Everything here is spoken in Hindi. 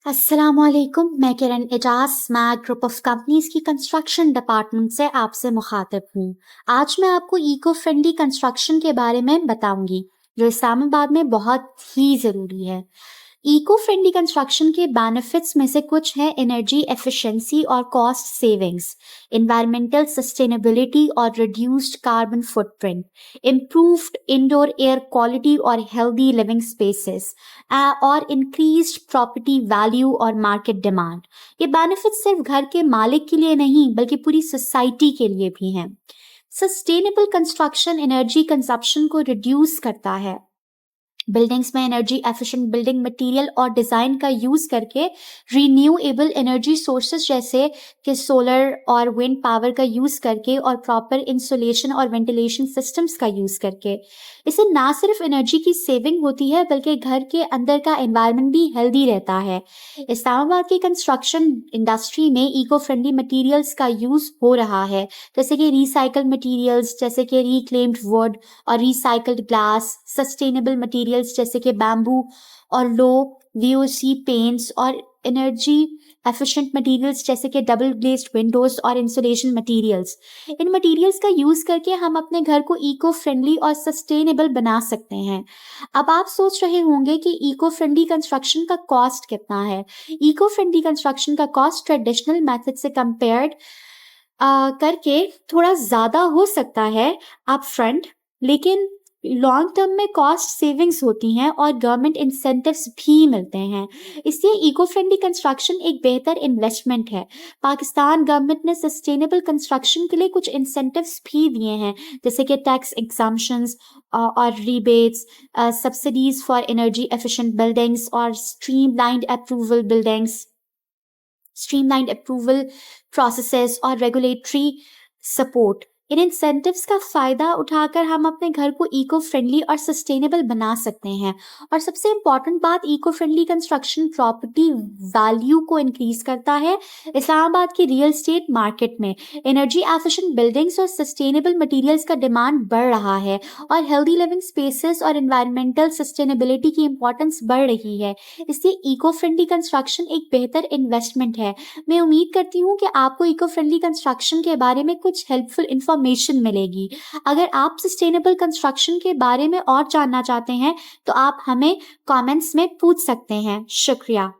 अस्सलामुअलैकुम, मैं Kiran Ejaz Smack group of companies की कंस्ट्रक्शन डिपार्टमेंट से आपसे मुखातिब हूँ। आज मैं आपको इको फ्रेंडली कंस्ट्रक्शन के बारे में बताऊंगी जो इस्लामाबाद में बहुत ही ज़रूरी है। इको फ्रेंडली कंस्ट्रक्शन के बेनिफिट्स में से कुछ हैं एनर्जी एफिशिएंसी और कॉस्ट सेविंग्स, एनवायरमेंटल सस्टेनेबिलिटी और reduced carbon footprint, improved indoor air quality और हेल्दी लिविंग स्पेसेस और इंक्रीज्ड प्रॉपर्टी वैल्यू और मार्केट डिमांड। ये बेनिफिट सिर्फ घर के मालिक के लिए नहीं बल्कि पूरी सोसाइटी के लिए भी हैं। सस्टेनेबल कंस्ट्रक्शन एनर्जी कंजप्शन को रिड्यूस करता है। बिल्डिंग्स में एनर्जी एफिशिएंट बिल्डिंग मटेरियल और डिज़ाइन का यूज़ करके रीन्यूएबल एनर्जी सोर्सेस जैसे कि सोलर और विंड पावर का यूज़ करके और प्रॉपर इंसुलेशन और वेंटिलेशन सिस्टम्स का यूज़ करके इससे ना सिर्फ एनर्जी की सेविंग होती है बल्कि घर के अंदर का एनवायरनमेंट भी हेल्दी रहता है। इस्लामाबाद की कंस्ट्रक्शन इंडस्ट्री में इको फ्रेंडली मटेरियल्स का यूज़ हो रहा है, जैसे कि रिसाइकल मटेरियल्स जैसे कि रिक्लेम्ड वुड और रिसाइकल्ड ग्लास, सस्टेनेबल मटेरियल्स जैसे कि बैम्बू और लो वीओसी पेंट्स और एनर्जी एफिशिएंट मटेरियल्स जैसे कि डबल ग्लेज्ड विंडोज और इंसुलेशन मटेरियल्स। इन मटेरियल्स का यूज करके हम अपने घर को इको फ्रेंडली और सस्टेनेबल बना सकते हैं। अब आप सोच रहे होंगे कि इको फ्रेंडली कंस्ट्रक्शन का कॉस्ट कितना है। इको फ्रेंडली कंस्ट्रक्शन का कॉस्ट ट्रेडिशनल मेथड से कंपेयर्ड करके थोड़ा ज़्यादा हो सकता है अप फ्रंट, लेकिन लॉन्ग टर्म में कॉस्ट सेविंग्स होती हैं और गवर्नमेंट इंसेंटिव्स भी मिलते हैं। इसलिए इको फ्रेंडली कंस्ट्रक्शन एक बेहतर इन्वेस्टमेंट है। पाकिस्तान गवर्नमेंट ने सस्टेनेबल कंस्ट्रक्शन के लिए कुछ इंसेंटिव्स भी दिए हैं, जैसे कि टैक्स एग्जम्पशंस और rebates, subsidies for energy efficient buildings और स्ट्रीमलाइंड अप्रूवल प्रोसेसेस और रेगुलेटरी सपोर्ट। इन इंसेंटिव्स का फ़ायदा उठाकर हम अपने घर को इको फ्रेंडली और सस्टेनेबल बना सकते हैं। और सबसे इम्पॉर्टेंट बात, eco friendly construction property value को इंक्रीज करता है। इस्लामाबाद की रियल एस्टेट मार्केट में एनर्जी एफिशिएंट बिल्डिंग्स और सस्टेनेबल मटेरियल्स का डिमांड बढ़ रहा है और हेल्दी लिविंग स्पेसेस और एनवायरमेंटल सस्टेनेबिलिटी की इंपॉर्टेंस बढ़ रही है। इसलिए इको फ्रेंडली कंस्ट्रक्शन एक बेहतर इन्वेस्टमेंट है। मैं उम्मीद करती हूँ कि आपको इको फ्रेंडली कंस्ट्रक्शन के बारे में कुछ हेल्पफुल इंफॉर्मेशन मिलेगी। अगर आप सस्टेनेबल कंस्ट्रक्शन के बारे में और जानना चाहते हैं तो आप हमें कमेंट्स में पूछ सकते हैं। शुक्रिया।